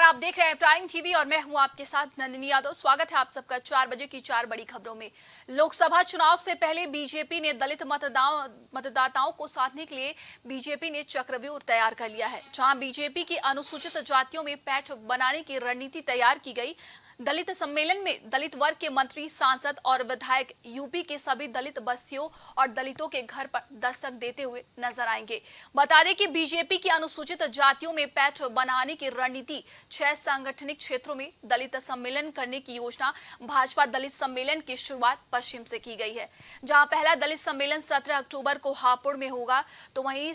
आप देख रहे हैं प्राइम टीवी और मैं हूं आपके साथ नंदिनी यादव। स्वागत है आप सबका 4 बजे की 4 बड़ी खबरों में। लोकसभा चुनाव से पहले बीजेपी ने दलित मतदाताओं को साधने के लिए बीजेपी ने चक्रव्यूह तैयार कर लिया है। जहां बीजेपी की अनुसूचित जातियों में पैठ बनाने की रणनीति तैयार की गई। दलित सम्मेलन में दलित वर्ग के मंत्री, सांसद और विधायक यूपी के सभी दलित बस्तियों और दलितों के घर पर दस्तक देते हुए नजर आएंगे। बता दें कि बीजेपी की अनुसूचित जातियों में पैठ बनाने की रणनीति 6 सांगठनिक क्षेत्रों में दलित सम्मेलन करने की योजना भाजपा दलित सम्मेलन की शुरुआत पश्चिम से की गई है। जहां पहला दलित सम्मेलन 17 अक्टूबर को हापुड़ में होगा, तो वहीं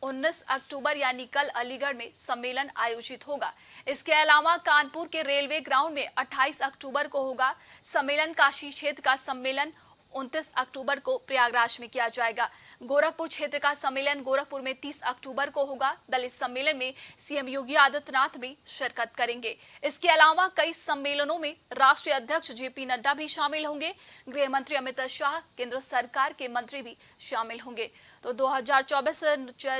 19 अक्टूबर यानी कल अलीगढ़ में सम्मेलन आयोजित होगा। इसके अलावा कानपुर के रेलवे ग्राउंड में 28 अक्टूबर को होगा सम्मेलन। काशी क्षेत्र का सम्मेलन 29 अक्टूबर को प्रयागराज में किया जाएगा। गोरखपुर क्षेत्र का सम्मेलन गोरखपुर में 30 अक्टूबर को होगा। दलित सम्मेलन में सीएम योगी आदित्यनाथ भी शिरकत करेंगे। इसके अलावा कई सम्मेलनों में राष्ट्रीय अध्यक्ष जेपी नड्डा भी शामिल होंगे। गृह मंत्री अमित शाह, केंद्र सरकार के मंत्री भी शामिल होंगे। तो 2024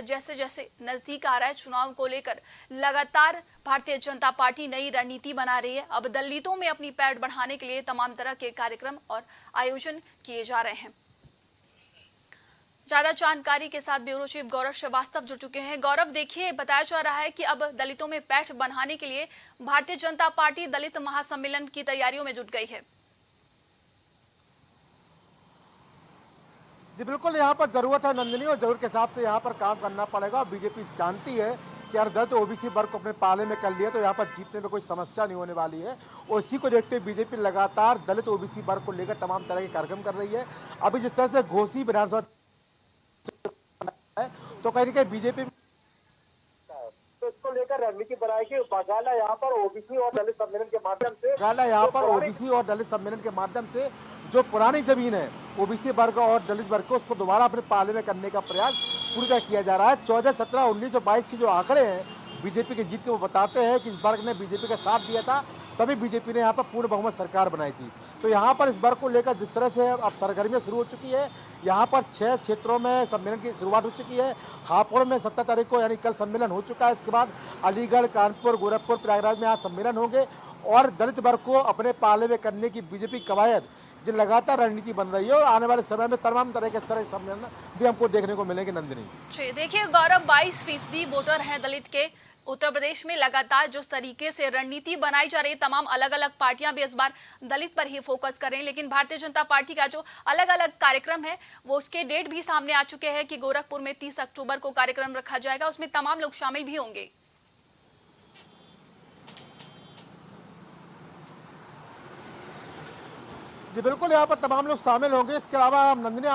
जैसे जैसे नजदीक आ रहा है, चुनाव को लेकर लगातार भारतीय जनता पार्टी नई रणनीति बना रही है। अब दलितों में अपनी पैठ बढ़ाने के लिए तमाम तरह के कार्यक्रम और आयोजन किए जा रहे हैं। ज्यादा जानकारी के साथ ब्यूरो चीफ गौरव श्रीवास्तव जुड़ चुके हैं। गौरव, देखिए, बताया जा रहा है कि अब दलितों में पैठ बढ़ाने के लिए भारतीय जनता पार्टी दलित महासम्मेलन की तैयारियों में जुट गई है। जी बिल्कुल, यहाँ पर जरूरत है नंदिनी, और जरूरत के हिसाब से यहाँ पर काम करना पड़ेगा। बीजेपी जानती है कि अगर दलित ओबीसी वर्ग को अपने पाले में कर लिया तो यहाँ पर जीतने में कोई समस्या नहीं होने वाली है। और इसी को देखते हुए बीजेपी लगातार दलित ओबीसी वर्ग को लेकर तमाम तरह के कार्यक्रम कर रही है। अभी जिस तरह से घोसी विधानसभा है, तो कहीं ना कहीं बीजेपी तो इसको लेकर रणनीति बनाएगी। बघाला यहाँ पर ओबीसी और दलित सम्मेलन के माध्यम से जो पुरानी जमीन है ओबीसी वर्ग और दलित वर्ग को, उसको दोबारा अपने पाले में करने का प्रयास पूरी तरह किया जा रहा है। 14, 17, 19 और 22 के जो आंकड़े हैं बीजेपी की जीत के, वो बताते हैं कि इस वर्ग ने बीजेपी का साथ दिया था, तभी बीजेपी ने यहाँ पर पूर्ण बहुमत सरकार बनाई थी। तो यहाँ पर इस वर्ग को लेकर जिस तरह से अब सरगर्मियाँ शुरू हो चुकी है, यहाँ पर 6 क्षेत्रों में सम्मेलन की शुरुआत हो चुकी है। हापुड़ में 17 तारीख को यानी कल सम्मेलन हो चुका है। इसके बाद अलीगढ़, कानपुर, गोरखपुर, प्रयागराज में आज सम्मेलन होंगे। और दलित वर्ग को अपने पाले में करने की बीजेपी कवायद जो लगातार रणनीति बन रही है, और आने वाले समय में तमाम तरह के सम्मेलन भी हमको देखने को मिलेंगे नंदिनी। जी देखिए गौरव, 22% वोटर हैं दलित के उत्तर प्रदेश में। लगातार जिस तरीके से रणनीति बनाई जा रही है, तमाम अलग अलग पार्टियां भी इस बार दलित पर ही फोकस कर रही हैं, लेकिन भारतीय जनता पार्टी का जो अलग अलग कार्यक्रम है वो उसके डेट भी सामने आ चुके हैं कि गोरखपुर में 30 अक्टूबर को कार्यक्रम रखा जाएगा। उसमें तमाम लोग शामिल भी होंगे। जी बिल्कुल, यहाँ पर तमाम लोग शामिल होंगे। इसके अलावा नंदिनी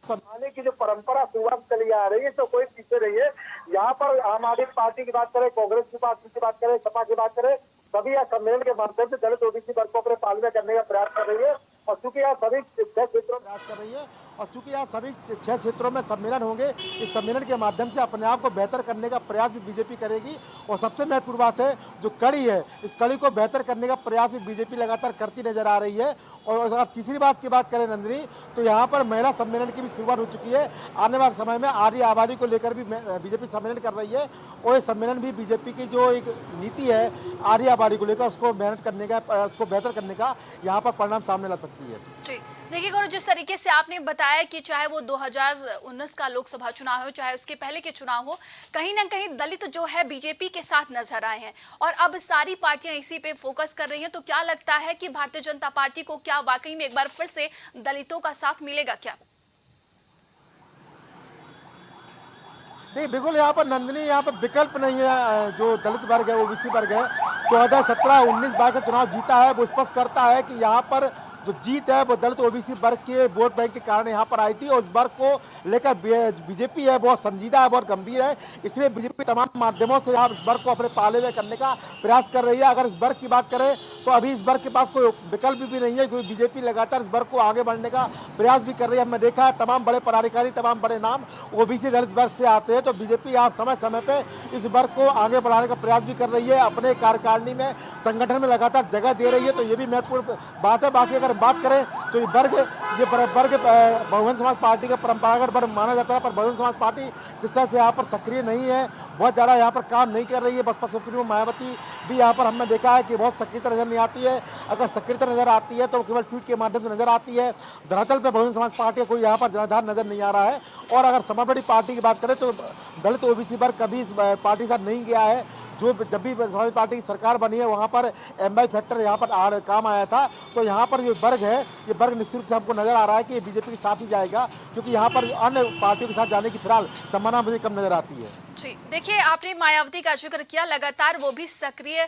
संभालने की जो परंपरा शुरुआत चली आ रही है, तो कोई पीछे नहीं है। यहाँ पर आम आदमी पार्टी की बात करें, कांग्रेस की बात करें, सपा की बात करें, सभी यह सम्मेलन के माध्यम से दलित ओबीसी वर्ग को अपने पाले में करने का प्रयास कर रही है। और चूंकि यहाँ सभी 6 क्षेत्रों में प्रयास कर रही है, और चूंकि यहाँ सभी 6 क्षेत्रों में सम्मेलन होंगे, इस सम्मेलन के माध्यम से अपने आप को बेहतर करने का प्रयास भी बीजेपी करेगी। और सबसे महत्वपूर्ण बात है, जो कड़ी है, इस कड़ी को बेहतर करने का प्रयास भी बीजेपी लगातार करती नजर आ रही है। और अगर तीसरी बात की बात करें नंदिनी, तो यहाँ पर महिला सम्मेलन की भी शुरुआत हो चुकी है। आने वाले समय में आर्य आबादी को लेकर भी बीजेपी सम्मेलन कर रही है। और ये सम्मेलन भी बीजेपी की जो एक नीति है आर्य आबादी को लेकर, उसको मेहनत करने का, उसको बेहतर करने का यहाँ पर परिणाम सामने ला सकती है। जी देखिए गौरव, जिस तरीके से आपने बताया कि चाहे वो 2019 का लोकसभा चुनाव हो, चाहे उसके पहले के चुनाव हो, कहीं ना कहीं दलित जो है बीजेपी के साथ नजर आए हैं और अब सारी पार्टियां इसी पे फोकस कर रही हैं। तो क्या लगता है कि भारतीय जनता पार्टी को क्या वाकई में एक बार फिर से दलितों का साथ मिलेगा क्या? नहीं बिल्कुल, यहाँ पर नंदिनी, यहाँ पर विकल्प नहीं है। जो दलित वर्ग है, ओबीसी वर्ग है, 14, 17, 19, 22 का चुनाव जीता है, वो स्पष्ट करता है कि यहाँ पर जो जीत है वो दलित ओबीसी वर्ग के वोट बैंक के कारण यहाँ पर आई थी। और इस वर्ग को लेकर बीजेपी है बहुत संजीदा है, बहुत गंभीर है। इसलिए बीजेपी तमाम माध्यमों से यहाँ इस वर्ग को अपने पाले में करने का प्रयास कर रही है। अगर इस वर्ग की बात करें तो अभी इस वर्ग के पास कोई विकल्प भी नहीं है, क्योंकि बीजेपी लगातार इस वर्ग को आगे बढ़ने का प्रयास भी कर रही है। हमने देखा है तमाम बड़े पदाधिकारी, तमाम बड़े नाम ओबीसी दलित वर्ग से आते हैं। तो बीजेपी यहाँ समय समय पर इस वर्ग को आगे बढ़ाने का प्रयास भी कर रही है, अपने कार्यकारिणी में, संगठन में लगातार जगह दे रही है। तो ये भी महत्वपूर्ण बात है। बाकी अगर अगर बात करें तो ये वर्ग बहुजन समाज पार्टी का परंपरागत वर्ग माना जाता है, पर बहुजन समाज पार्टी जिस तरह से यहाँ पर सक्रिय नहीं है, बहुत ज़्यादा यहाँ पर काम नहीं कर रही है। बसपा सुप्रीमो मायावती भी यहाँ पर हमने देखा है कि बहुत सक्रियता नजर नहीं आती है। अगर सक्रियता नजर आती है तो केवल ट्वीट के माध्यम से नजर आती है। धरातल पर बहुजन समाज पार्टी का कोई यहाँ पर जनाधार नजर नहीं आ रहा है। और अगर समाजवादी पार्टी की बात करें तो दलित ओबीसी वर्ग कभी इस पार्टी के साथ नहीं गया है। जो जब भी समाजवादी पार्टी की सरकार बनी है वहाँ पर एमआई फैक्टर यहाँ पर काम आया था। तो यहाँ पर जो वर्ग है, ये वर्ग निश्चित रूप से हमको नजर आ रहा है कि ये बीजेपी के साथ ही जाएगा, क्योंकि यहाँ पर अन्य पार्टियों के साथ जाने की फिलहाल संभावना मुझे कम नजर आती है। जी देखिए, आपने मायावती का जिक्र किया, लगातार वो भी सक्रिय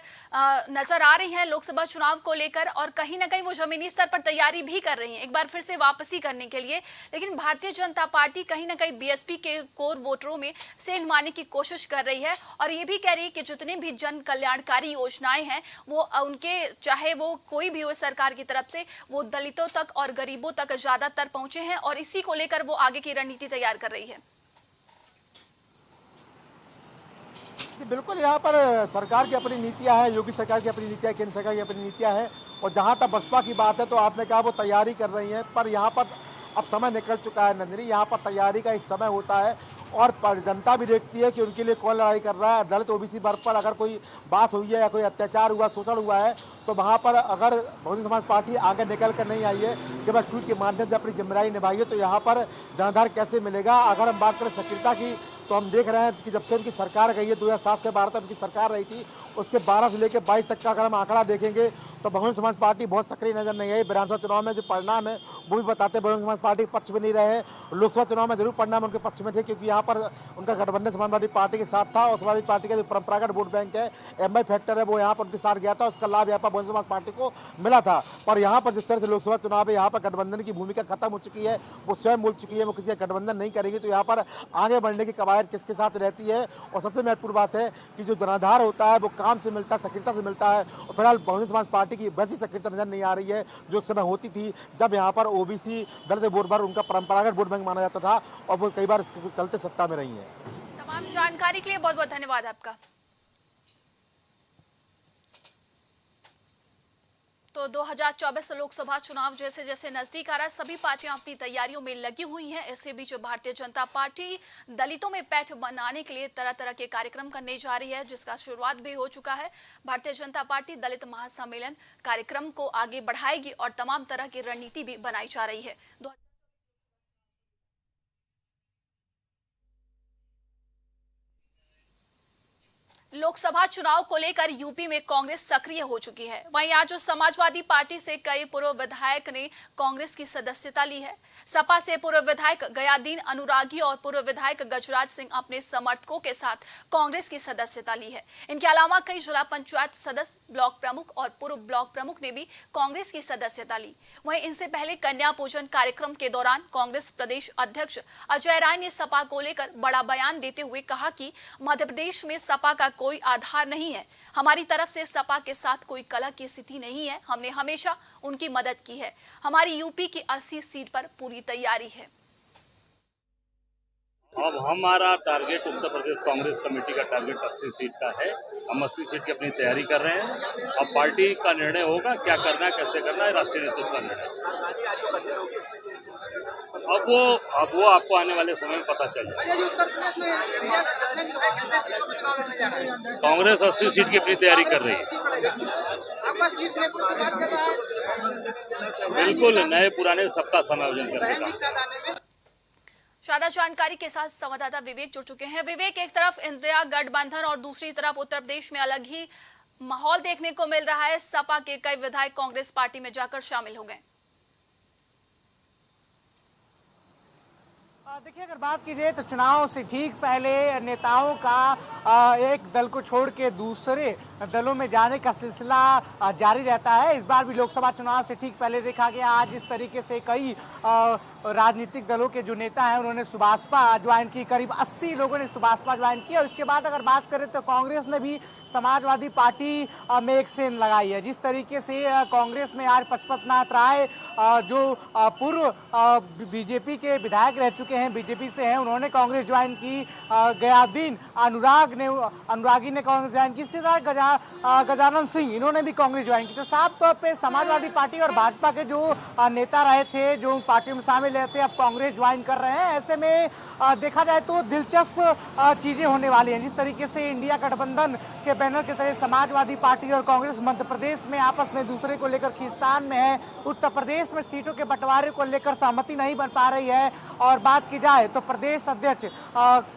नजर आ रही हैं लोकसभा चुनाव को लेकर, और कहीं ना कहीं वो जमीनी स्तर पर तैयारी भी कर रही हैं एक बार फिर से वापसी करने के लिए। लेकिन भारतीय जनता पार्टी कहीं ना कहीं बीएसपी के कोर वोटरों में सेंध मारने की कोशिश कर रही है, और ये भी कह रही है कि जितनी भी जन कल्याणकारी योजनाएं हैं वो उनके, चाहे वो कोई भी हो सरकार की तरफ से, वो दलितों तक और गरीबों तक ज्यादातर पहुंचे हैं, और इसी को लेकर वो आगे की रणनीति तैयार कर रही है। बिल्कुल, यहाँ पर सरकार की अपनी नीतियाँ हैं, योगी सरकार की अपनी नीतियाँ, केंद्र सरकार की अपनी नीतियाँ हैं। और जहाँ तक बसपा की बात है तो आपने कहा वो तैयारी कर रही हैं, पर यहाँ पर अब समय निकल चुका है नंदिनी। यहाँ पर तैयारी का एक समय होता है, और जनता भी देखती है कि उनके लिए कौन लड़ाई कर रहा है। दलित ओबीसी वर्ग पर अगर कोई बात हुई है या कोई अत्याचार हुआ, शोषण हुआ है, तो वहाँ पर अगर बहुजन समाज पार्टी आगे निकल कर नहीं आई है कि बस ट्वीट के माध्यम से अपनी जिम्मेदारी निभाई है, तो यहाँ पर जनाधार कैसे मिलेगा। अगर हम बात करें सक्रियता की, तो हम देख रहे हैं कि जब से उनकी सरकार गई है, 2007 से 12 तक उनकी सरकार रही थी, उसके 12 से लेकर 22 तक का अगर हम आंकड़ा देखेंगे तो बहुजन समाज पार्टी बहुत सक्रिय नजर नहीं आई। विधानसभा चुनाव में जो परिणाम है वो भी बताते हैं बहुजन समाज पार्टी के पक्ष में नहीं रहे। लोकसभा चुनाव में जरूर परिणाम उनके पक्ष में थे, क्योंकि यहाँ पर उनका गठबंधन समाजवादी पार्टी के साथ था, और समाजवादी पार्टी का जो परंपरागत वोट बैंक है, एमआई फैक्टर है, वो यहाँ पर उनके साथ गया था। उसका लाभ यहाँ पर बहुजन समाज पार्टी को मिला था। पर यहाँ पर जिस तरह से लोकसभा चुनाव है, यहाँ पर गठबंधन की भूमिका खत्म हो चुकी है, वो स्वयं बोल चुकी है वो किसी का गठबंधन नहीं करेगी। तो यहाँ पर आगे बढ़ने की कवायद किसके साथ रहती है। और सबसे महत्वपूर्ण बात है कि जो जनाधार होता है वो काम से मिलता है, सक्रियता से मिलता है। और फिलहाल बहुजन समाज पार्टी की वैसी सक्रियता नजर नहीं आ रही है जो एक समय होती थी, जब यहाँ पर ओबीसी दलित वोट बैंक उनका परंपरागत वोट बैंक माना जाता था, और वो कई बार इसके चलते सत्ता में रही है। तमाम जानकारी के लिए बहुत बहुत धन्यवाद आपका। तो 2024 लोकसभा चुनाव जैसे जैसे नजदीक आ रहा है, सभी पार्टियां अपनी तैयारियों में लगी हुई हैं। इसके बीच भारतीय जनता पार्टी दलितों में पैठ बनाने के लिए तरह तरह के कार्यक्रम करने जा रही है, जिसका शुरुआत भी हो चुका है। भारतीय जनता पार्टी दलित महासम्मेलन कार्यक्रम को आगे बढ़ाएगी और तमाम तरह की रणनीति भी बनाई जा रही है। लोकसभा चुनाव को लेकर यूपी में कांग्रेस सक्रिय हो चुकी है। वहीं आज जो समाजवादी पार्टी से कई पूर्व विधायक ने कांग्रेस की सदस्यता ली है। सपा से पूर्व विधायक गयादीन अनुरागी और पूर्व विधायक गजराज सिंह अपने समर्थकों के साथ कांग्रेस की सदस्यता ली है। इनके अलावा कई जिला पंचायत सदस्य, ब्लॉक प्रमुख और पूर्व ब्लॉक प्रमुख ने भी कांग्रेस की सदस्यता ली। वहीं इनसे पहले कन्या पूजन कार्यक्रम के दौरान कांग्रेस प्रदेश अध्यक्ष अजय राय ने सपा को लेकर बड़ा बयान देते हुए कहा कि मध्य प्रदेश में सपा का कोई आधार नहीं है। हमारी तरफ से सपा के साथ कोई कलह की स्थिति नहीं है। हमने हमेशा उनकी मदद की है। हमारी यूपी की 80 सीट पर पूरी तैयारी है। अब हमारा टारगेट उत्तर प्रदेश कांग्रेस कमेटी का टारगेट 80 सीट का है। हम 80 सीट की अपनी तैयारी कर रहे हैं। अब पार्टी का निर्णय होगा, क्या करना है, कैसे करना है, राष्ट्रीय नेतृत्व का निर्णय। अब वो आपको आने वाले समय में पता चल जाएगा। कांग्रेस 80 सीट की अपनी तैयारी कर रही है। बिल्कुल नए पुराने सबका समायोजन करने का। ज्यादा जानकारी के साथ संवाददाता विवेक जुड़ चुके हैं। विवेक, एक तरफ इंडिया गठबंधन और दूसरी तरफ उत्तर प्रदेश में अलग ही माहौल देखने को मिल रहा है। सपा के कई विधायक कांग्रेस पार्टी में जाकर शामिल हो गए। देखिए, अगर बात की जाए तो चुनाव से ठीक पहले नेताओं का एक दल को छोड़ के दूसरे दलों में जाने का सिलसिला जारी रहता है। इस बार भी लोकसभा चुनाव से ठीक पहले देखा गया आज इस तरीके से कई राजनीतिक दलों के जो नेता हैं उन्होंने सुभाषपा ज्वाइन की। करीब 80 लोगों ने सुभाषपा ज्वाइन की। और इसके बाद अगर बात करें तो कांग्रेस ने भी समाजवादी पार्टी में एक सेंध लगाई है। जिस तरीके से कांग्रेस में आज पशुपतिनाथ राय जो पूर्व बीजेपी के विधायक रह चुके हैं, बीजेपी से हैं, उन्होंने कांग्रेस ज्वाइन की। गयादीन अनुरागी ने कांग्रेस ज्वाइन की। इसी तरह गजानन सिंह, इन्होंने भी कांग्रेस ज्वाइन की। तो साफ तौर पे समाजवादी पार्टी और भाजपा के जो नेता रहे थे, जो पार्टी में शामिल रहे थे, अब कांग्रेस ज्वाइन कर रहे हैं। ऐसे में देखा जाए तो दिलचस्प चीजें होने वाली हैं। जिस तरीके से इंडिया गठबंधन के बैनर के तहत समाजवादी पार्टी और कांग्रेस मध्य प्रदेश में आपस में दूसरे को लेकर खींचतान में है, उत्तर प्रदेश में सीटों के बंटवारे को लेकर सहमति नहीं बन पा रही है। और बात की जाए तो प्रदेश अध्यक्ष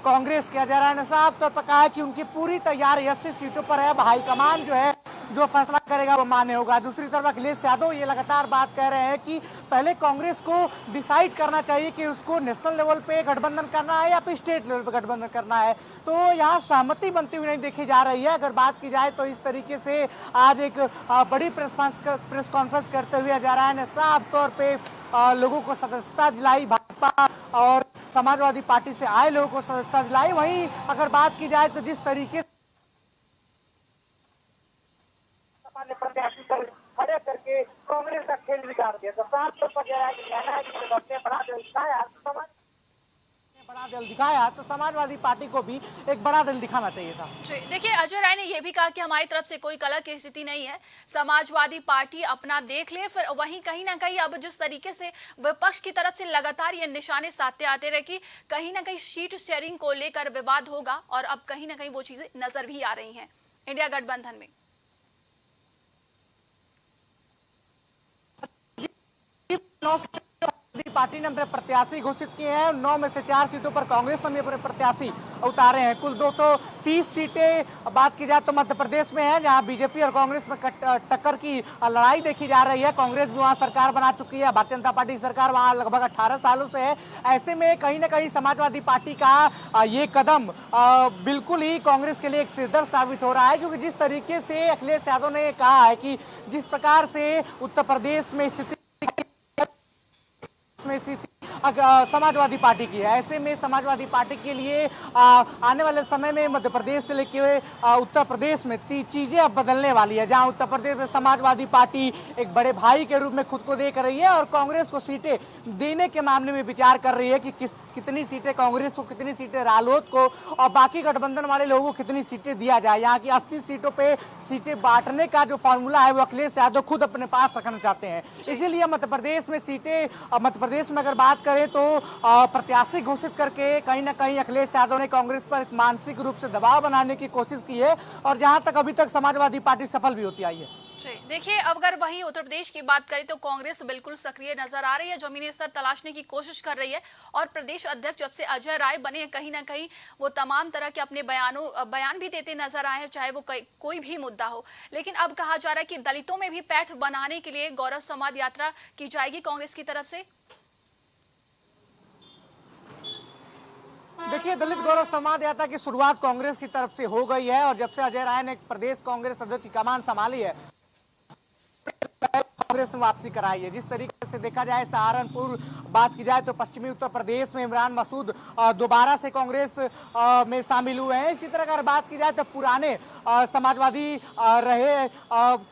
कांग्रेस के अजय राय ने साफ तौर पर कहा है कि उनकी पूरी तैयारी 80 सीटों पर है। अब हाईकमान जो है जो फैसला करेगा वो मान्य होगा। दूसरी तरफ अखिलेश यादव ये लगातार बात कह रहे हैं कि पहले कांग्रेस को डिसाइड करना चाहिए कि उसको नेशनल लेवल पे गठबंधन करना है या फिर स्टेट लेवल पे गठबंधन करना है। तो यहाँ सहमति बनती हुई नहीं देखी जा रही है। अगर बात की जाए तो इस तरीके से आज एक बड़ी प्रेस कॉन्फ्रेंस करते हुए अजय राय ने साफ तौर पे लोगों को सदस्यता दिलाई, भाजपा और समाजवादी पार्टी से आए लोगों को सदस्यता दिलाई। वहीं अगर बात की जाए तो जिस तरीके प्रत्याशी खड़े करके कांग्रेस का खेल बिगाड़ दिया, तो साफ तौर पर कहना है कि अपने बड़ा दिल दिखाया तो समाजवादी पार्टी को भी एक बड़ा दिल दिखाना चाहिए था। जी देखिए, अजय राय ने यह भी कहा कि हमारी तरफ से कोई कलह की स्थिति नहीं है, समाजवादी पार्टी अपना देख ले। फिर वहीं कहीं ना कहीं अब जिस तरीके से विपक्ष की तरफ से लगातार ये निशाने साधते आते रहे कि कहीं ना कहीं सीट शेयरिंग को लेकर विवाद होगा, और अब कहीं ना कहीं वो चीजें नजर भी आ रही हैं इंडिया गठबंधन में। पार्टी ने अपने प्रत्याशी घोषित किए हैं। 9 में से 4 सीटों पर कांग्रेस ने अपने प्रत्याशी उतारे हैं। कुल 230 सीटें बात की जाए तो मध्य प्रदेश में है, जहां बीजेपी और कांग्रेस में टक्कर की लड़ाई देखी जा रही है। कांग्रेस भी वहां सरकार बना चुकी है, भारतीय जनता पार्टी सरकार वहां लगभग 18 सालों से है। ऐसे में कहीं ना कहीं समाजवादी पार्टी का ये कदम बिल्कुल ही कांग्रेस के लिए एक सिरदर्द साबित हो रहा है, क्योंकि जिस तरीके से अखिलेश यादव ने कहा है कि जिस प्रकार से उत्तर प्रदेश में स्थिति समाजवादी पार्टी की है, ऐसे में समाजवादी पार्टी के लिए आने वाले समय में मध्य प्रदेश से लेकर उत्तर प्रदेश में चीजें अब बदलने वाली है। जहां उत्तर प्रदेश में समाजवादी पार्टी एक बड़े भाई के रूप में खुद को देख रही है और कांग्रेस को सीटें देने के मामले में विचार कर रही है कि कितनी सीटें कांग्रेस को, कितनी सीटें रालोद को और बाकी गठबंधन वाले लोगों को कितनी सीटें दिया जाए। यहाँ की 80 सीटों पे सीटें बांटने का जो फॉर्मूला है वो अखिलेश यादव खुद अपने पास रखना चाहते हैं। इसीलिए मध्य प्रदेश में सीटें, मध्य प्रदेश में अगर बात करें तो प्रत्याशी घोषित करके कहीं ना कहीं अखिलेश यादव ने कांग्रेस पर एक मानसिक रूप से दबाव बनाने की कोशिश की है, और जहां तक अभी तक समाजवादी पार्टी सफल भी होती आई है। जी देखिए, अगर वहीं उत्तर प्रदेश की बात करें तो कांग्रेस बिल्कुल सक्रिय नजर आ रही है, जमीनी स्तर तलाशने की कोशिश कर रही है। और प्रदेश अध्यक्ष जब से अजय राय बने हैं, कहीं ना कहीं वो तमाम तरह के अपने बयान भी देते नजर आए हैं, चाहे वो कोई भी मुद्दा हो। लेकिन अब कहा जा रहा है कि दलितों में भी पैठ बनाने के लिए गौरव संवाद यात्रा की जाएगी कांग्रेस की तरफ से। देखिए, दलित गौरव संवाद यात्रा की शुरुआत कांग्रेस की तरफ से हो गई है, और जब से अजय राय ने प्रदेश कांग्रेस अध्यक्ष की कमान संभाली है, कांग्रेस में वापसी कराई है। जिस तरीके से देखा जाए सहारनपुर, बात की जाए तो पश्चिमी उत्तर प्रदेश में इमरान मसूद दोबारा से कांग्रेस में शामिल हुए हैं। इसी तरह अगर बात की जाए तो पुराने समाजवादी रहे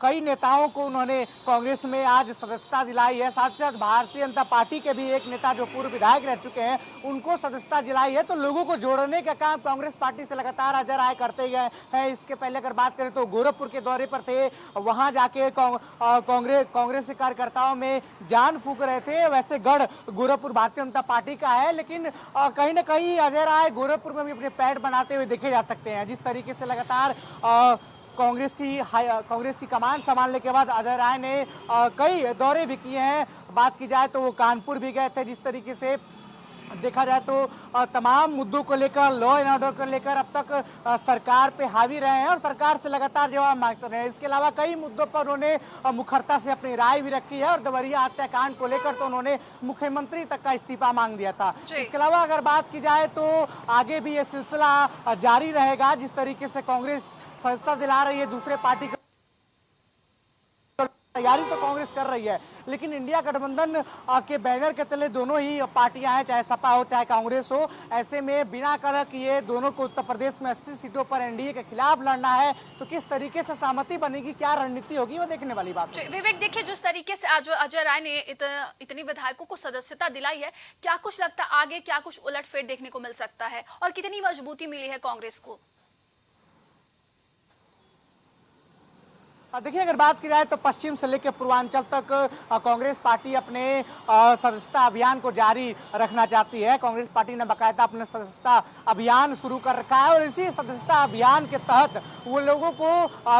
कई नेताओं को उन्होंने कांग्रेस में आज सदस्यता दिलाई है। साथ ही साथ भारतीय जनता पार्टी के भी एक नेता जो पूर्व विधायक रह चुके हैं, उनको सदस्यता दिलाई है। तो लोगों को जोड़ने का काम कांग्रेस पार्टी से लगातार अजय राय करते गए हैं। इसके पहले अगर बात करें तो गोरखपुर के दौरे पर थे, वहां जाके कांग्रेस के कार्यकर्ताओं में जान फूंक रहे थे। वैसे गढ़ गोरखपुर भारतीय जनता पार्टी का है, लेकिन कहीं ना कहीं अजय राय गोरखपुर में भी अपने पैठ बनाते हुए देखे जा सकते हैं। जिस तरीके से लगातार कांग्रेस की कमान संभालने के बाद अजय राय ने कई दौरे भी किए हैं। बात की जाए तो वो कानपुर भी गए थे। जिस तरीके से देखा जाए तो तमाम मुद्दों को लेकर, लॉ एंड ऑर्डर को लेकर अब तक सरकार पे हावी रहे हैं और सरकार से लगातार जवाब मांगते रहे हैं। इसके अलावा कई मुद्दों पर उन्होंने मुखरता से अपनी राय भी रखी है, और देवरिया हत्याकांड को लेकर तो उन्होंने मुख्यमंत्री तक का इस्तीफा मांग दिया था। इसके अलावा अगर बात की जाए तो आगे भी ये सिलसिला जारी रहेगा। जिस तरीके से कांग्रेस सदस्यता दिला रही है दूसरे पार्टी को, तैयारी तो कांग्रेस कर रही है, लेकिन इंडिया गठबंधन के बैनर के तले दोनों ही पार्टियां हैं, चाहे सपा हो चाहे कांग्रेस हो। ऐसे में बिना कलह किए दोनों को उत्तर प्रदेश में 80 सीटों पर एनडीए के खिलाफ लड़ना है। तो किस तरीके से सहमति बनेगी, क्या रणनीति होगी, वो देखने वाली बात है। विवेक, देखिए जिस तरीके से आज अजय राय ने इतने विधायकों को सदस्यता दिलाई है, क्या कुछ लगता है आगे क्या कुछ उलटफेर देखने को मिल सकता है, और कितनी मजबूती मिली है कांग्रेस को? देखिए, अगर बात की जाए तो पश्चिम से लेकर पूर्वांचल तक कांग्रेस पार्टी अपने सदस्यता अभियान को जारी रखना चाहती है। कांग्रेस पार्टी ने बाकायदा अपने सदस्यता अभियान शुरू कर रखा है और इसी सदस्यता अभियान के तहत वो लोगों को,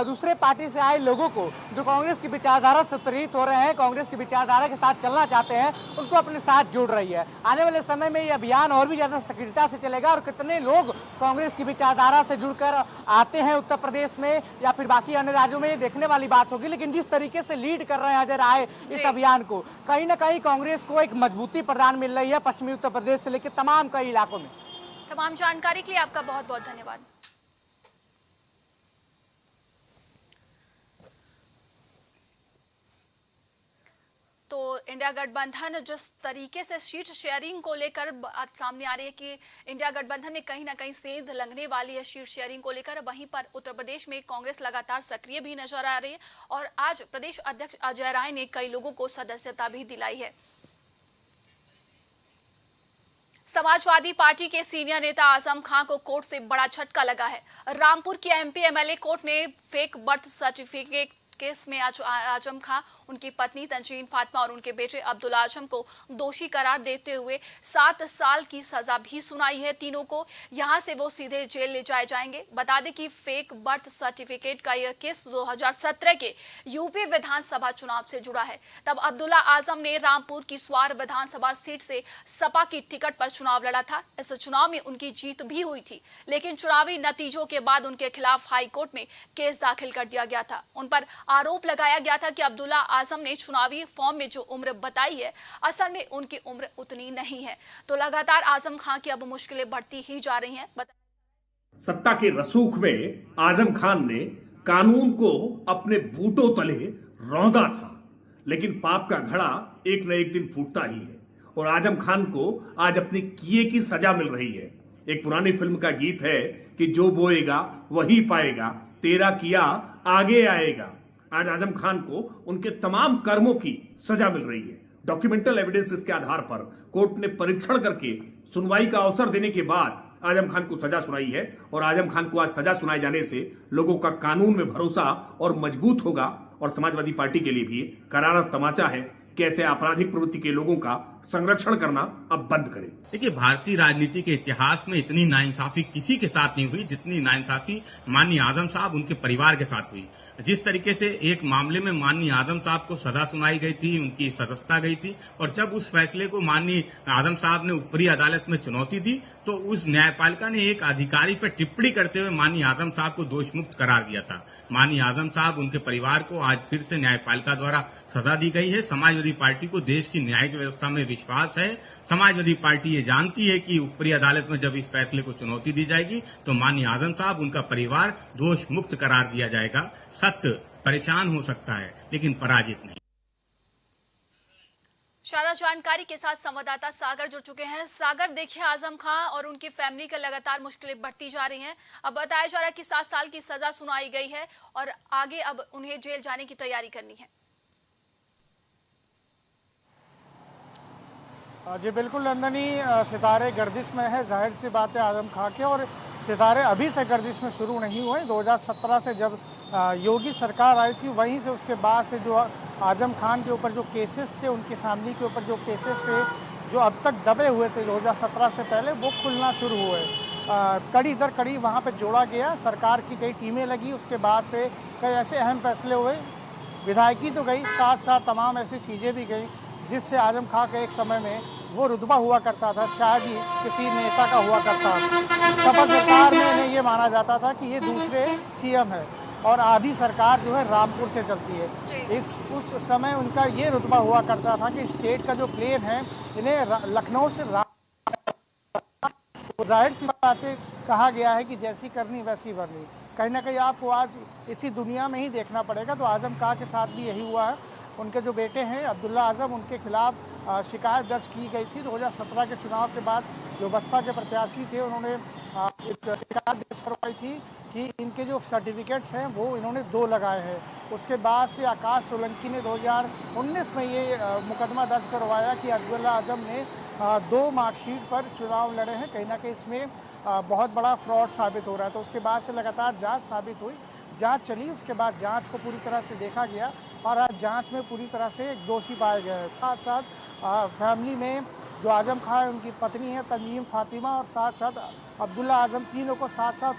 दूसरे पार्टी से आए लोगों को जो कांग्रेस की विचारधारा से प्रेरित हो रहे हैं, कांग्रेस की विचारधारा के साथ चलना चाहते हैं, उनको अपने साथ जोड़ रही है। आने वाले समय में ये अभियान और भी ज्यादा सक्रियता से चलेगा और कितने लोग कांग्रेस की विचारधारा से जुड़कर आते हैं उत्तर प्रदेश में या फिर बाकी अन्य राज्यों में, ये देखने वाली बात होगी। लेकिन जिस तरीके से लीड कर रहे हैं अजय राय इस अभियान को, कहीं ना कहीं कांग्रेस को एक मजबूती प्रदान मिल रही है पश्चिमी उत्तर प्रदेश से लेकर तमाम कई इलाकों में। तमाम जानकारी के लिए आपका बहुत बहुत धन्यवाद। तो इंडिया गठबंधन जिस तरीके से सीट शेयरिंग को लेकर बात सामने आ रही है कि इंडिया गठबंधन में कहीं ना कहीं सेंध लगने वाली है सीट शेयरिंग को लेकर, वहीं पर उत्तर प्रदेश में कांग्रेस लगातार सक्रिय भी नजर आ रही है और आज प्रदेश अध्यक्ष अजय राय ने कई लोगों को सदस्यता भी दिलाई है। समाजवादी पार्टी के सीनियर नेता आजम खान को कोर्ट से बड़ा झटका लगा है। रामपुर की एमपी एमएलए कोर्ट ने फेक बर्थ सर्टिफिकेट केस में आजम खां, उनकी पत्नी तंजीन फातिमा और उनके बेटे अब्दुल्ला आजम को दोषी करार देते हुए 7 साल की सजा भी सुनाई है। तीनों को यहां से वो सीधे जेल ले जाए जाएंगे। बता दें कि फेक बर्थ सर्टिफिकेट का यह केस 2017 के यूपी विधानसभा चुनाव से जुड़ा है। तब अब्दुल्ला आजम ने रामपुर की स्वार विधानसभा सीट से सपा की टिकट पर चुनाव लड़ा था। इस चुनाव में उनकी जीत भी हुई थी, लेकिन चुनावी नतीजों के बाद उनके खिलाफ हाईकोर्ट में केस दाखिल कर दिया गया था। उन पर आरोप लगाया गया था कि अब्दुल्ला आजम ने चुनावी फॉर्म में जो उम्र बताई है, असल में उनकी उम्र उतनी नहीं है। तो लगातार आजम खान की अब मुश्किलें बढ़ती ही जा रही हैं। सत्ता के रसूख में आजम खान ने कानून को अपने बूटों तले रौंदा था, लेकिन पाप का घड़ा एक न एक दिन फूटता ही है और आजम खान को आज अपने किए की सजा मिल रही है। एक पुरानी फिल्म का गीत है कि जो बोएगा वही पाएगा, तेरा किया आगे आएगा। आज आजम खान को उनके तमाम कर्मों की सजा मिल रही है। डॉक्यूमेंटल एविडेंसेस के आधार पर कोर्ट ने परीक्षण करके सुनवाई का अवसर देने के बाद आजम खान को सजा सुनाई है और आजम खान को आज सजा सुनाए जाने से लोगों का कानून में भरोसा और मजबूत होगा और समाजवादी पार्टी के लिए भी करारा तमाचा है कि ऐसे आपराधिक प्रवृत्ति के लोगों का संरक्षण करना अब बंद करें। देखिए, भारतीय राजनीति के इतिहास में इतनी नाइंसाफी किसी के साथ नहीं हुई जितनी नाइंसाफी माननीय आजम साहब उनके परिवार के साथ हुई। जिस तरीके से एक मामले में माननीय आजम साहब को सजा सुनाई गई थी, उनकी सदस्यता गई थी और जब उस फैसले को माननीय आजम साहब ने ऊपरी अदालत में चुनौती दी तो उस न्यायपालिका ने एक अधिकारी पर टिप्पणी करते हुए माननीय आजम साहब को दोष मुक्त करार दिया था। माननीय आजम साहब, उनके परिवार को आज फिर से न्यायपालिका द्वारा सजा दी गई है। समाजवादी पार्टी को देश की न्यायिक व्यवस्था में विश्वास है। समाजवादी पार्टी ये जानती है कि ऊपरी अदालत में जब इस फैसले को चुनौती दी जाएगी तो माननीय आजम साहब, उनका परिवार दोष मुक्त करार दिया जाएगा। सत्य परेशान हो सकता है लेकिन पराजित नहीं। ज्यादा जानकारी के साथ संवाददाता सागर जुड़ चुके हैं। सागर, देखिए, आजम खान और उनकी फैमिली का लगातार मुश्किलें बढ़ती जा रही हैं। अब बताया जा रहा है कि 7 साल की सजा सुनाई गई है और आगे अब उन्हें जेल जाने की तैयारी करनी है। जी बिल्कुल नंदनी, सितारे गर्दिश में है। जाहिर सी बात है आजम खान के, और सितारे अभी से गर्दिश में शुरू नहीं हुए। 2017 से जब योगी सरकार आई थी, वहीं से उसके बाद से जो आजम खान के ऊपर जो केसेस थे, उनकी फैमिली के ऊपर जो केसेस थे जो अब तक दबे हुए थे 2017 से पहले, वो खुलना शुरू हुए। कड़ी दर कड़ी वहाँ पे जोड़ा गया, सरकार की कई टीमें लगी, उसके बाद से कई ऐसे अहम फैसले हुए। विधायकी तो गई, साथ साथ तमाम ऐसी चीज़ें भी गई जिससे आजम खान का एक समय में वो रुतबा हुआ करता था, शायद ही किसी नेता का हुआ करता। सपा सरकार में इन्हें ये माना जाता था कि ये दूसरे सीएम है और आधी सरकार जो है रामपुर से चलती है। उस समय उनका ये रुतबा हुआ करता था कि स्टेट का जो प्लेन है इन्हें लखनऊ से जाहिर सी बात है, कहा गया है कि जैसी करनी वैसी भरनी। कहीं ना कहीं आपको आज इसी दुनिया में ही देखना पड़ेगा। तो आजम खान के साथ भी यही हुआ है। उनके जो बेटे हैं अब्दुल्ला आजम, उनके खिलाफ शिकायत दर्ज की गई थी। 2017 के चुनाव के बाद जो बसपा के प्रत्याशी थे उन्होंने एक शिकायत दर्ज करवाई थी कि इनके जो सर्टिफिकेट्स हैं वो इन्होंने 2 लगाए हैं। उसके बाद से आकाश सोलंकी ने 2019 में ये मुकदमा दर्ज करवाया कि अब्दुल्ला आजम ने 2 मार्कशीट पर चुनाव लड़े हैं। कहीं ना कहीं इसमें बहुत बड़ा फ्रॉड साबित हो रहा है। तो उसके बाद से लगातार जांच साबित हुई। जांच चली, उसके बाद जांच को पूरी तरह से देखा गया और आज जांच में पूरी तरह से एक दोषी पाए गए हैं। साथ साथ फैमिली में जो आजम खां है, उनकी पत्नी है तंजीम फातिमा और साथ साथ अब्दुल्ला आजम, तीनों को 7-7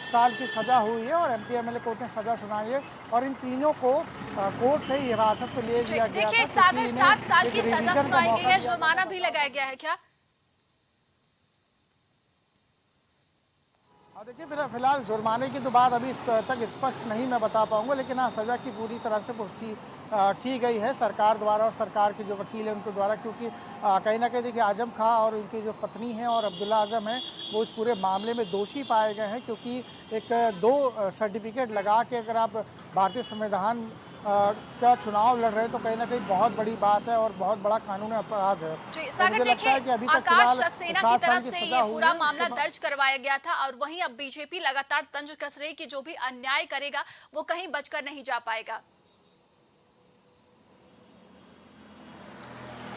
साल की सज़ा हुई है और एमपी एमएलए कोर्ट ने सज़ा सुनाई है और इन तीनों को कोर्ट से ही हिरासत में ले लिया गया देखिए था। सागर, 7 साल एक की सजा रिवीजन का सुनाई गई मौका है, दिया जुर्माना गया भी था। लगाया गया है क्या? और देखिए फिलहाल जुर्माने की तो बात अभी इस तक स्पष्ट नहीं मैं बता पाऊंगा, लेकिन हाँ सज़ा की पूरी तरह से पुष्टि की गई है सरकार द्वारा और सरकार के जो वकील हैं उनके द्वारा, क्योंकि कहीं ना कहीं देखिए आजम खां और उनकी जो पत्नी हैं और अब्दुल्ला आजम हैं वो इस पूरे मामले में दोषी पाए गए हैं, क्योंकि एक दो सर्टिफिकेट लगा के अगर आप भारतीय संविधान का चुनाव लड़ रहे हैं तो कहीं ना कहीं बहुत बड़ी बात है और बहुत बड़ा कानूनी अपराध है। जी तो सागर, मुझे लगता देखिए है कि अभी तक आकाश फिलहाल सक्सेना 7 की साल तरफ से सजा ये हुई पूरा है। उसके मामला बाद दर्ज करवाया गया था और वहीं अब बीजेपी लगातार तंज कस रही कि जो भी अन्याय करेगा वो कहीं बचकर नहीं जा पाएगा।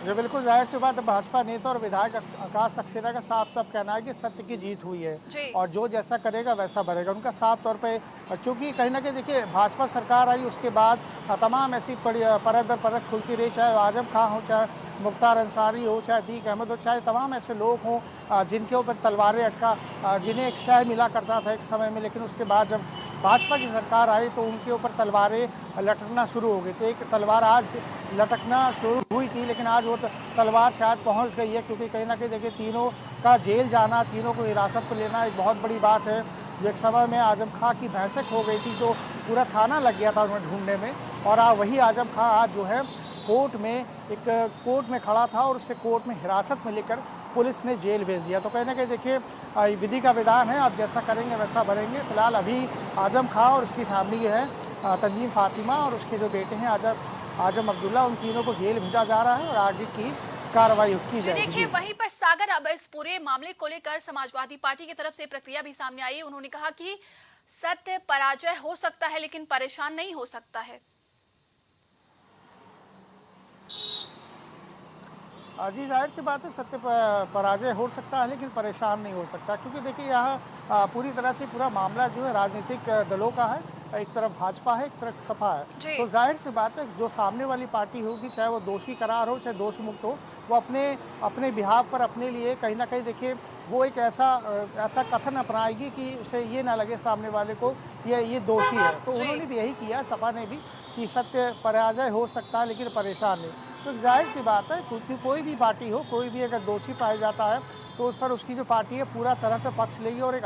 जी बिल्कुल, जाहिर सी बात है भाजपा नेता और विधायक आकाश सक्सेना का साफ साफ कहना है कि सत्य की जीत हुई है जी और जो जैसा करेगा वैसा भरेगा। उनका साफ तौर पे, क्योंकि कहीं ना कहीं देखिए भाजपा सरकार आई उसके बाद तमाम ऐसी परत दर परत खुलती रही, चाहे आजम खां हो, चाहे मुख्तार अंसारी हो, चाहे अतीक अहमद हो, चाहे तमाम ऐसे लोग हों जिनके ऊपर तलवारें अटका, जिन्हें एक शय मिला करता था एक समय में, लेकिन उसके बाद जब भाजपा की सरकार आई तो उनके ऊपर तलवारें लटकना शुरू हो गई। तो एक तलवार आज लटकना शुरू हुई थी, लेकिन आज वो तलवार शायद पहुंच गई है, क्योंकि कहीं ना कहीं देखिए तीनों का जेल जाना, तीनों को हिरासत पर लेना एक बहुत बड़ी बात है। जो एक समय में आजम खां की भैंसें खो गई थी तो पूरा थाना लग गया था उन्हें ढूंढने में, और वही आजम खां आज जो है कोर्ट में खड़ा था और उससे कोर्ट में हिरासत में लेकर पुलिस ने जेल भेज दिया। तो कहीं ना कहीं देखिए विधि का विधान है, आप जैसा करेंगे वैसा भरेंगे। फिलहाल अभी आजम खां और उसकी फैमिली है तंजीम फातिमा और उसके जो बेटे हैं आजम अब्दुल्ला, उन तीनों को जेल भेजा जा रहा है और आगे की कार्रवाई की जी जाएगी। देखिए वहीं पर सागर, अब इस पूरे मामले को लेकर समाजवादी पार्टी की तरफ से प्रक्रिया भी सामने आई है। उन्होंने कहा कि सत्य पराजय हो सकता है लेकिन परेशान नहीं हो सकता है। जी जाहिर सी बात है, सत्य पराजय हो सकता है लेकिन परेशान नहीं हो सकता, क्योंकि देखिए यहाँ पूरी तरह से पूरा मामला जो है राजनीतिक दलों का है। एक तरफ भाजपा है, एक तरफ सपा है। जी तो जाहिर सी बात है जो सामने वाली पार्टी होगी, चाहे वो दोषी करार हो चाहे दोष मुक्त हो, वो अपने बिहाव पर अपने लिए कहीं ना कहीं देखिए वो एक ऐसा कथन अपनाएगी कि उसे ये ना लगे सामने वाले को कि ये दोषी है। तो जी उन्होंने भी यही किया, सपा ने भी, कि सत्य पराजय हो सकता है लेकिन परेशान नहीं। तो जाहिर सी बात है, क्योंकि कोई भी पार्टी हो, कोई भी अगर दोषी पाया जाता है तो उस पर उसकी जो पार्टी है पूरा तरह से पक्ष लेगी। और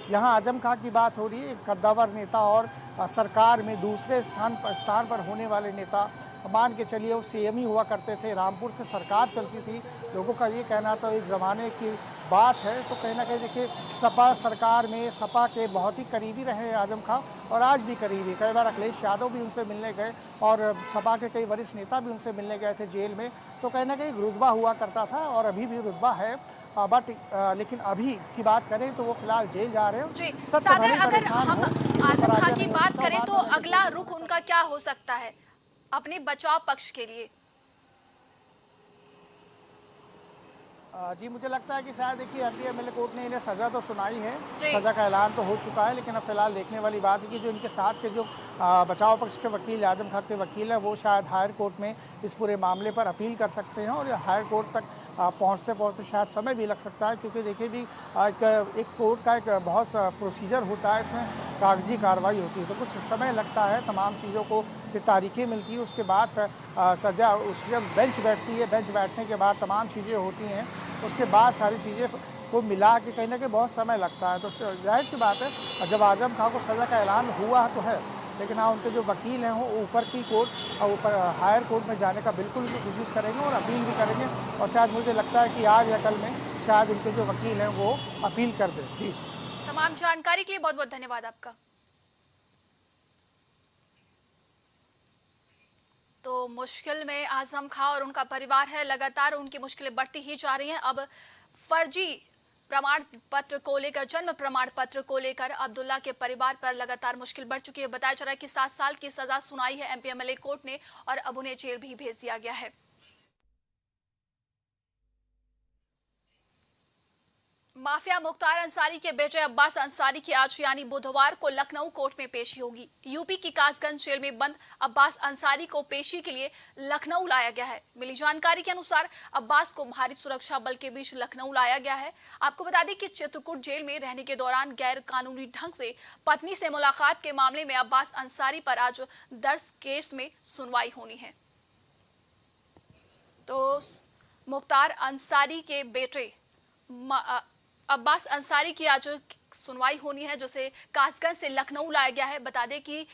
यहाँ आजम खां की बात हो रही है, एक कद्दावर नेता और सरकार में दूसरे स्थान पर होने वाले नेता, मान के चलिए वो सीएम ही हुआ करते थे, रामपुर से सरकार चलती थी, लोगों का ये कहना था एक ज़माने की बात है। तो कहीं ना कहीं देखिए सपा सरकार में सपा के बहुत ही करीबी रहे आजम खां और आज भी करीबी, कई बार अखिलेश यादव भी उनसे मिलने गए और सपा के कई वरिष्ठ नेता भी उनसे मिलने गए थे जेल में। तो कहीं ना कहीं रुतबा हुआ करता था और अभी भी रुतबा है, बट लेकिन अभी की बात करें तो वो फिलहाल जेल जा रहे हैं। जी सत्य सागर, भले अगर परेशान हम हो, आजम खां पराजय की नहीं हो बात सकता, करें बात तो होने के अगला लिए। रुख उनका क्या हो सकता है अपने बचाव पक्ष के लिए? जी मुझे लगता है कि शायद देखिए एमपी एमएलए कोर्ट ने इन्हें सज़ा तो सुनाई है, जी सज़ा का ऐलान तो हो चुका है, लेकिन अब फिलहाल देखने वाली बात है कि जो इनके साथ के जो बचाव पक्ष के वकील, आजम खां के वकील हैं, वो शायद हायर कोर्ट में इस पूरे मामले पर अपील कर सकते हैं और हायर कोर्ट तक पहुंचते पहुंचते शायद समय भी लग सकता है, क्योंकि देखिए भी एक कोर्ट का एक बहुत सा प्रोसीजर होता है, इसमें कागजी कार्रवाई होती है, तो कुछ समय लगता है, तमाम चीज़ों को फिर तारीखें मिलती हैं, उसके बाद फिर सज़ा, उसके बेंच बैठती है, बेंच बैठने के बाद तमाम चीज़ें होती हैं, उसके बाद सारी चीज़ें को मिला के कहीं ना कहीं बहुत समय लगता है। तो जाहिर सी बात है जब आजम खां को सज़ा का ऐलान हुआ तो है, लेकिन हाँ उनके जो वकील हैं वो ऊपर की कोर्ट और ऊपर हायर कोर्ट में जाने का बिल्कुल भी कोशिश करेंगे और अपील भी करेंगे, और शायद मुझे लगता है कि आज या कल में शायद उनके जो वकील हैं वो अपील कर दें। जी, तमाम जानकारी के लिए बहुत बहुत धन्यवाद आपका। तो मुश्किल में आजम खां और उनका परिवार है, लगातार उनकी मुश्किलें बढ़ती ही जा रही हैं। अब फर्जी प्रमाण पत्र को लेकर, जन्म प्रमाण पत्र को लेकर अब्दुल्ला के परिवार पर लगातार मुश्किल बढ़ चुकी है। बताया जा रहा है कि 7 साल की सजा सुनाई है एमपी एमएलए कोर्ट ने और अब उन्हें जेल भी भेज दिया गया है। माफिया मुख्तार अंसारी के बेटे अब्बास अंसारी की आज यानी बुधवार को लखनऊ कोर्ट में पेशी होगी। यूपी की कासगंज जेल में बंद अब्बास अंसारी को पेशी के लिए लखनऊ लाया गया है। मिली जानकारी के अनुसार अब्बास को भारी सुरक्षा बल के बीच लखनऊ लाया गया है। आपको बता दें कि चित्रकूट जेल में रहने के दौरान गैर कानूनी ढंग से पत्नी से मुलाकात के मामले में अब्बास अंसारी पर आज दर्ज केस में सुनवाई होनी है। तो मुख्तार अंसारी के बेटे अब्बास अंसारी की आज सुनवाई होनी है, जिसे कासगंज से लखनऊ लाया गया है। बता दें कि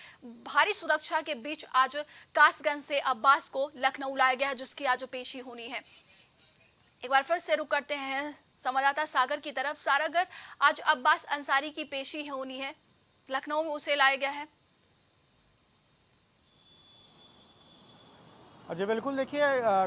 भारी सुरक्षा के बीच आज कासगंज से अब्बास को लखनऊ लाया गया है, जिसकी आज पेशी होनी है। एक बार फिर से रुक करते हैं संवाददाता सागर की तरफ। सागर, आज अब्बास अंसारी की पेशी होनी है, लखनऊ में उसे लाया गया है। जी बिल्कुल, देखिए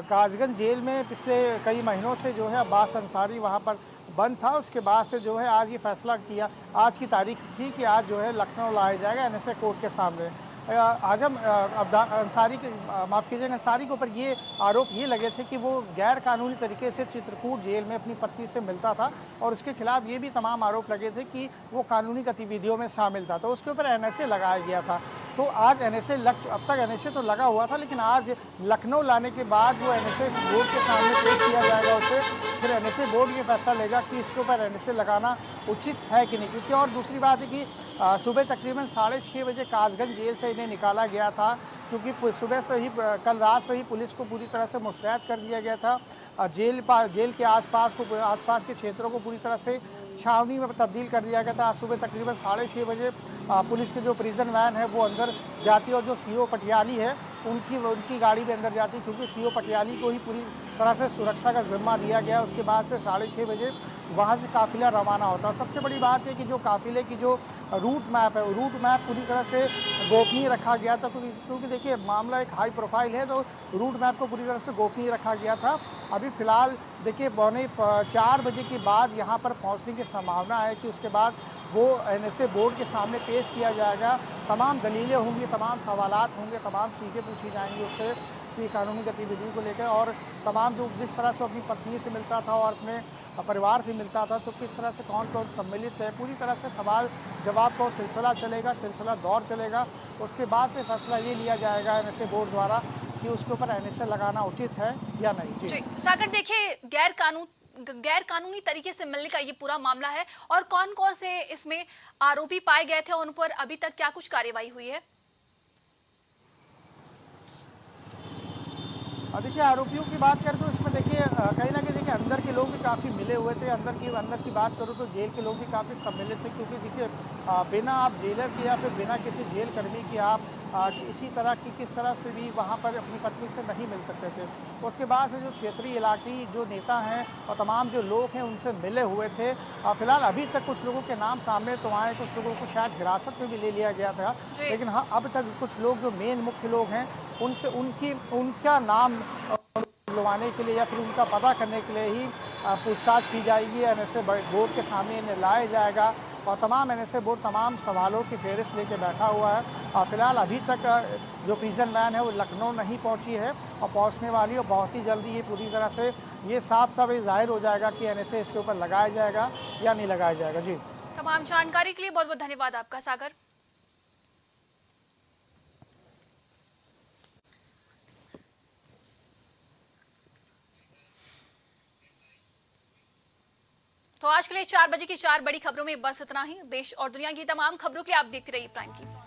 कासगंज जेल में पिछले कई महीनों से जो है अब्बास अंसारी वहाँ पर बंद था। उसके बाद से जो है आज ये फैसला किया, आज की तारीख थी कि आज जो है लखनऊ लाया जाएगा एनएसए कोर्ट के सामने। आजम अंसारी के माफ़ कीजिएगा, अंसारी के ऊपर ये आरोप ये लगे थे कि वो गैर कानूनी तरीके से चित्रकूट जेल में अपनी पत्नी से मिलता था और उसके खिलाफ ये भी तमाम आरोप लगे थे कि वो कानूनी गतिविधियों में शामिल था, तो उसके ऊपर एनएसए लगाया गया था। तो आज एनएसए अब तक एनएसए तो लगा हुआ था, लेकिन आज लखनऊ लाने के बाद वो एनएसए बोर्ड के सामने पेश किया जाएगा उसे, फिर एनएसए बोर्ड ये फैसला लेगा कि इसके ऊपर एनएसए लगाना उचित है कि नहीं। क्योंकि और दूसरी बात है कि सुबह तकरीबन 6:30 बजे कासगंज जेल से इन्हें निकाला गया था, क्योंकि सुबह से ही कल रात से ही पुलिस को पूरी तरह से मुस्तैद कर दिया गया था। जेल के आसपास के क्षेत्रों को पूरी तरह से छावनी में तब्दील कर दिया गया था। आज सुबह तकरीबन 6:30 बजे पुलिस की जो प्रिजन वैन है वो अंदर जाती और जो सीओ पटियाली है उनकी गाड़ी में अंदर जाती, क्योंकि सीओ पटियाली को ही पूरी तरह से सुरक्षा का जिम्मा दिया गया। उसके बाद से 6:30 बजे वहाँ से काफ़िला रवाना होता है। सबसे बड़ी बात है कि जो काफ़िले की जो रूट मैप है, रूट मैप पूरी तरह से गोपनीय रखा गया था, क्योंकि देखिए मामला एक हाई प्रोफाइल है, तो रूट मैप को पूरी तरह से गोपनीय रखा गया था। अभी फ़िलहाल देखिए 4 बजे के बाद यहाँ पर पहुँचने की संभावना है कि उसके बाद वो एनएसए बोर्ड के सामने पेश किया जाएगा। तमाम दलीलें होंगी, तमाम सवालात होंगे, तमाम चीज़ें पूछी जाएंगी उससे कि कानूनी गतिविधि को लेकर, और तमाम जो जिस तरह से अपनी पत्नी से मिलता था और अपने परिवार से मिलता था, तो किस तरह से कौन कौन सम्मिलित है, पूरी तरह से सवाल जवाब का सिलसिला चलेगा, सिलसिला दौर चलेगा। उसके बाद से फैसला ये लिया जाएगा एनएसए बोर्ड द्वारा कि उसके ऊपर एनएसए लगाना उचित है या नहीं। जी सागर, देखिए गैर कानूनी तरीके से मिलने का ये पूरा मामला है, और कौन कौन से इसमें आरोपी पाए गए थे, उन पर अभी तक क्या कुछ कार्यवाही हुई है? देखिए आरोपियों की बात करें तो इसमें देखिए कहीं ना कहीं देखिए अंदर के लोग भी काफ़ी मिले हुए थे। अंदर की बात करूँ तो जेल के लोग भी काफ़ी सम्मिलित थे, क्योंकि देखिए बिना आप जेलर के या फिर बिना किसी जेल कर्मी के आप इसी तरह की किस तरह से भी वहाँ पर अपनी पत्नी से नहीं मिल सकते थे। उसके बाद से जो क्षेत्रीय इलाकी जो नेता हैं और तमाम जो लोग हैं उनसे मिले हुए थे। फिलहाल अभी तक कुछ लोगों के नाम सामने तो आए, कुछ लोगों को शायद हिरासत में भी ले लिया गया था, लेकिन हाँ अब तक कुछ लोग जो मेन मुख्य लोग हैं उनसे उनका नाम बुलवाने के लिए या फिर उनका पता करने के लिए ही पूछताछ की जाएगी। एनएसए बोर्ड के सामने इन्हें लाया जाएगा और तमाम एनएसए बोर्ड तमाम सवालों की फहरिस्त लेके बैठा हुआ है। और फिलहाल अभी तक जो प्रिजन वैन है वो लखनऊ नहीं पहुंची है और पहुंचने वाली, और बहुत ही जल्दी ये पूरी तरह से ये साफ जाहिर हो जाएगा कि एनएसए इसके ऊपर लगाया जाएगा या नहीं लगाया जाएगा। जी, तमाम जानकारी के लिए बहुत बहुत धन्यवाद आपका सागर। तो आज के लिए 4 बजे की 4 बड़ी खबरों में बस इतना ही। देश और दुनिया की तमाम खबरों के लिए आप देखते रहिए प्राइम टीवी।